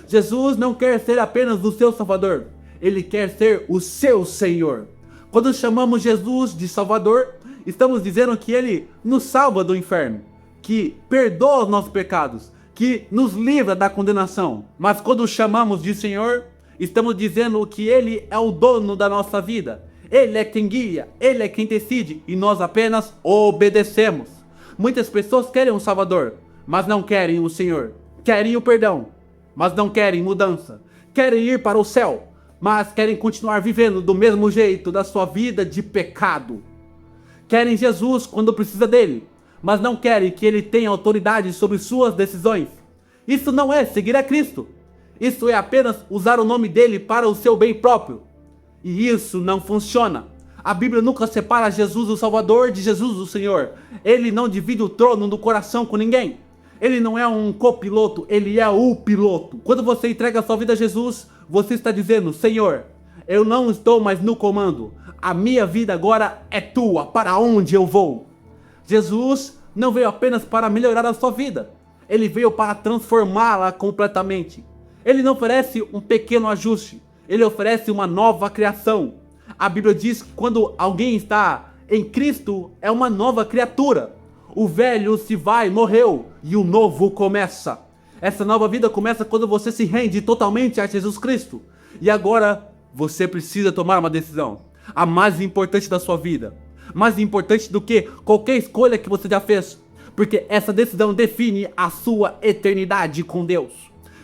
Jesus não quer ser apenas o seu Salvador. Ele quer ser o seu Senhor. Quando chamamos Jesus de Salvador, estamos dizendo que Ele nos salva do inferno, que perdoa os nossos pecados, que nos livra da condenação. Mas quando chamamos de Senhor, estamos dizendo que Ele é o dono da nossa vida. Ele é quem guia, Ele é quem decide e nós apenas obedecemos. Muitas pessoas querem um Salvador, mas não querem o Senhor. Querem o perdão, mas não querem mudança. Querem ir para o céu, mas querem continuar vivendo do mesmo jeito da sua vida de pecado. Querem Jesus quando precisa dele, mas não querem que ele tenha autoridade sobre suas decisões. Isso não é seguir a Cristo. Isso é apenas usar o nome dele para o seu bem próprio. E isso não funciona. A Bíblia nunca separa Jesus o Salvador de Jesus o Senhor. Ele não divide o trono do coração com ninguém. Ele não é um copiloto, ele é o piloto. Quando você entrega a sua vida a Jesus, você está dizendo: Senhor, eu não estou mais no comando. A minha vida agora é tua, para onde eu vou? Jesus não veio apenas para melhorar a sua vida. Ele veio para transformá-la completamente. Ele não oferece um pequeno ajuste. Ele oferece uma nova criação. A Bíblia diz que quando alguém está em Cristo, é uma nova criatura. O velho se vai, morreu, e o novo começa. Essa nova vida começa quando você se rende totalmente a Jesus Cristo. E agora, você precisa tomar uma decisão. A mais importante da sua vida. Mais importante do que qualquer escolha que você já fez. Porque essa decisão define a sua eternidade com Deus.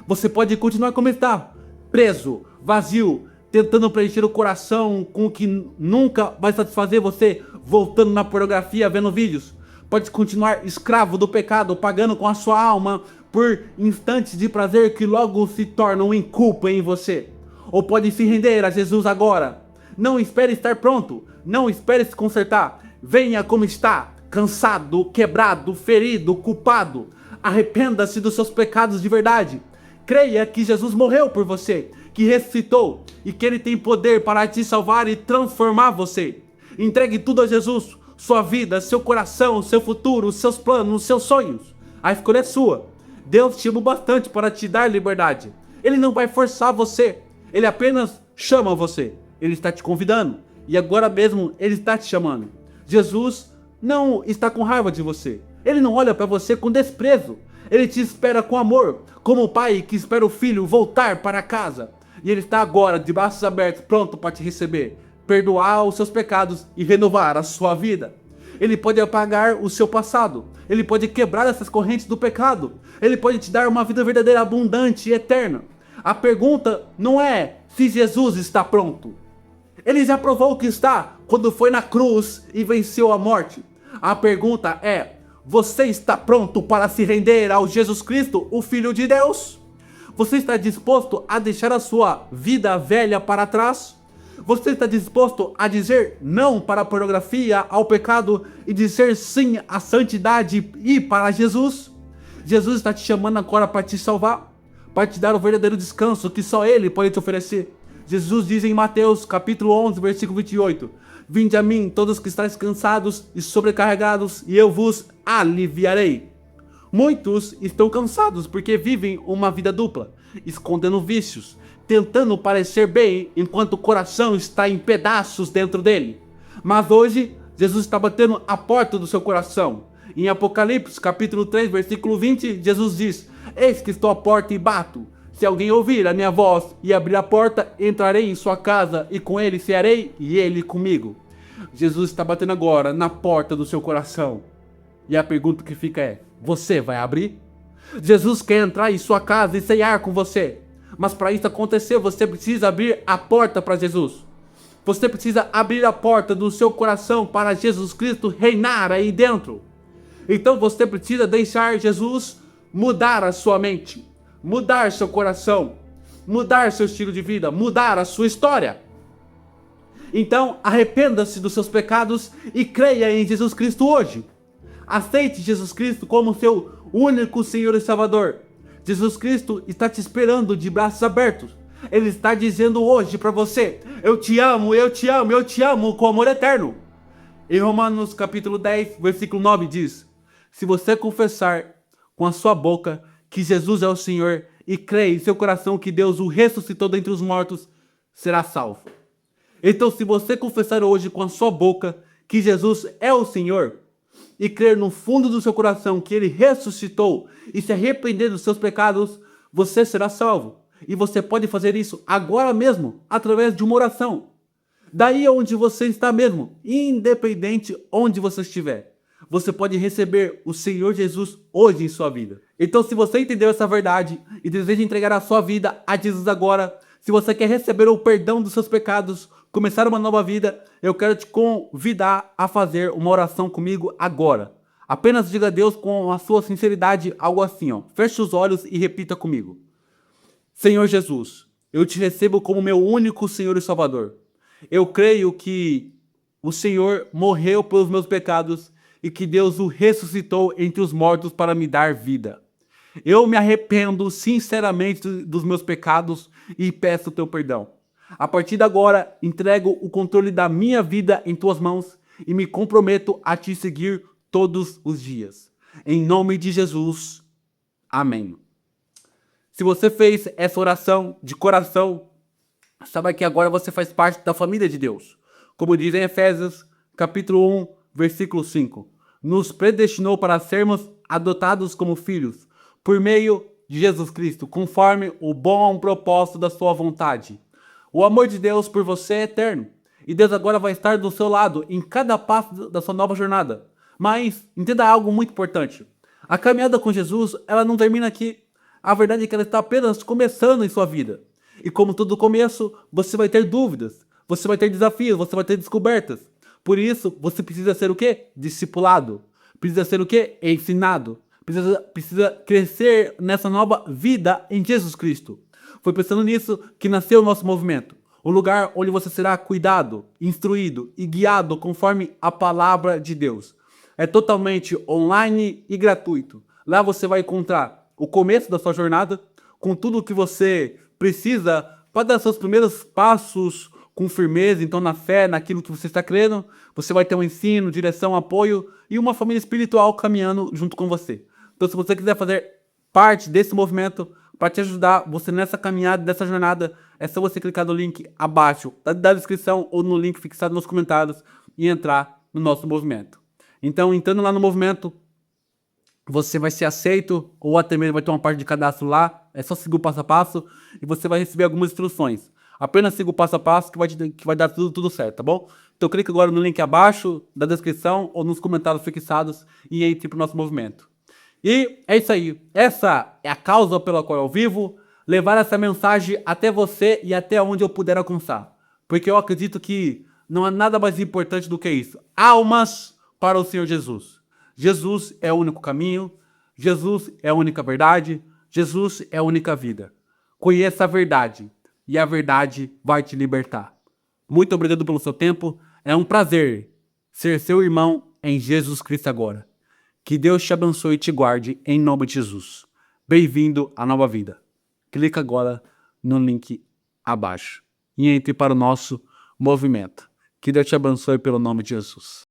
Você pode continuar como está, preso, vazio, tentando preencher o coração com o que nunca vai satisfazer você, voltando na pornografia, vendo vídeos. Pode continuar escravo do pecado, pagando com a sua alma por instantes de prazer que logo se tornam em culpa em você. Ou pode se render a Jesus agora. Não espere estar pronto, não espere se consertar. Venha como está, cansado, quebrado, ferido, culpado. Arrependa-se dos seus pecados de verdade. Creia que Jesus morreu por você, que ressuscitou e que Ele tem poder para te salvar e transformar você. Entregue tudo a Jesus, sua vida, seu coração, seu futuro, seus planos, seus sonhos. A escolha é sua. Deus te ama bastante para te dar liberdade. Ele não vai forçar você, Ele apenas chama você. Ele está te convidando e agora mesmo Ele está te chamando. Jesus não está com raiva de você. Ele não olha para você com desprezo. Ele te espera com amor, como o pai que espera o filho voltar para casa. E Ele está agora de braços abertos, pronto para te receber, perdoar os seus pecados e renovar a sua vida. Ele pode apagar o seu passado. Ele pode quebrar essas correntes do pecado. Ele pode te dar uma vida verdadeira, abundante e eterna. A pergunta não é se Jesus está pronto. Ele já provou que está quando foi na cruz e venceu a morte. A pergunta é: você está pronto para se render ao Jesus Cristo, o Filho de Deus? Você está disposto a deixar a sua vida velha para trás? Você está disposto a dizer não para a pornografia, ao pecado e dizer sim à santidade e para Jesus? Jesus está te chamando agora para te salvar, para te dar o verdadeiro descanso que só Ele pode te oferecer. Jesus diz em Mateus capítulo 11, versículo 28: Vinde a mim todos que estáis cansados e sobrecarregados, e eu vos aliviarei. Muitos estão cansados porque vivem uma vida dupla, escondendo vícios, tentando parecer bem enquanto o coração está em pedaços dentro dele. Mas hoje, Jesus está batendo a porta do seu coração. Em Apocalipse capítulo 3, versículo 20, Jesus diz: Eis que estou à porta e bato. Se alguém ouvir a minha voz e abrir a porta, entrarei em sua casa e com ele cearei e ele comigo. Jesus está batendo agora na porta do seu coração. E a pergunta que fica é: você vai abrir? Jesus quer entrar em sua casa e cear com você. Mas para isso acontecer, você precisa abrir a porta para Jesus. Você precisa abrir a porta do seu coração para Jesus Cristo reinar aí dentro. Então você precisa deixar Jesus mudar a sua mente, mudar seu coração, mudar seu estilo de vida, mudar a sua história. Então arrependa-se dos seus pecados e creia em Jesus Cristo hoje. Aceite Jesus Cristo como seu único Senhor e Salvador. Jesus Cristo está te esperando de braços abertos. Ele está dizendo hoje para você: eu te amo, eu te amo, eu te amo com amor eterno. Em Romanos capítulo 10, versículo 9 diz: se você confessar com a sua boca que Jesus é o Senhor e crer em seu coração que Deus o ressuscitou dentre os mortos, será salvo. Então, se você confessar hoje com a sua boca que Jesus é o Senhor e crer no fundo do seu coração que Ele ressuscitou e se arrepender dos seus pecados, você será salvo. E você pode fazer isso agora mesmo, através de uma oração. Daí onde você está mesmo, independente onde você estiver, você pode receber o Senhor Jesus hoje em sua vida. Então, se você entendeu essa verdade e deseja entregar a sua vida a Jesus agora, se você quer receber o perdão dos seus pecados, começar uma nova vida, eu quero te convidar a fazer uma oração comigo agora. Apenas diga a Deus com a sua sinceridade algo assim, ó. Feche os olhos e repita comigo: Senhor Jesus, eu te recebo como meu único Senhor e Salvador. Eu creio que o Senhor morreu pelos meus pecados e que Deus o ressuscitou entre os mortos para me dar vida. Eu me arrependo sinceramente dos meus pecados e peço o teu perdão. A partir de agora, entrego o controle da minha vida em tuas mãos e me comprometo a te seguir todos os dias. Em nome de Jesus. Amém. Se você fez essa oração de coração, saiba que agora você faz parte da família de Deus. Como diz em Efésios, capítulo 1, versículo 5. Nos predestinou para sermos adotados como filhos, por meio de Jesus Cristo, conforme o bom propósito da sua vontade. O amor de Deus por você é eterno. E Deus agora vai estar do seu lado em cada passo da sua nova jornada. Mas entenda algo muito importante. A caminhada com Jesus, ela não termina aqui. A verdade é que ela está apenas começando em sua vida. E como todo começo, você vai ter dúvidas, você vai ter desafios, você vai ter descobertas. Por isso, você precisa ser o quê? Discipulado. Precisa ser o quê? Ensinado. Precisa crescer nessa nova vida em Jesus Cristo. Foi pensando nisso que nasceu o nosso movimento. Um lugar onde você será cuidado, instruído e guiado conforme a palavra de Deus. É totalmente online e gratuito. Lá você vai encontrar o começo da sua jornada, com tudo o que você precisa para dar seus primeiros passos com firmeza, então na fé, naquilo que você está crendo. Você vai ter um ensino, direção, apoio e uma família espiritual caminhando junto com você. Então, se você quiser fazer parte desse movimento, para te ajudar você nessa caminhada, nessa jornada, é só você clicar no link abaixo da descrição ou no link fixado nos comentários e entrar no nosso movimento. Então, entrando lá no movimento, você vai ser aceito ou até mesmo vai ter uma parte de cadastro lá. É só seguir o passo a passo e você vai receber algumas instruções. Apenas siga o passo a passo que vai dar tudo certo, tá bom? Então clique agora no link abaixo da descrição ou nos comentários fixados e entre para o nosso movimento. E é isso aí. Essa é a causa pela qual eu vivo. Levar essa mensagem até você e até onde eu puder alcançar. Porque eu acredito que não há nada mais importante do que isso. Almas para o Senhor Jesus. Jesus é o único caminho. Jesus é a única verdade. Jesus é a única vida. Conheça a verdade. E a verdade vai te libertar. Muito obrigado pelo seu tempo. É um prazer ser seu irmão em Jesus Cristo agora. Que Deus te abençoe e te guarde em nome de Jesus. Bem-vindo à nova vida. Clica agora no link abaixo e entre para o nosso movimento. Que Deus te abençoe pelo nome de Jesus.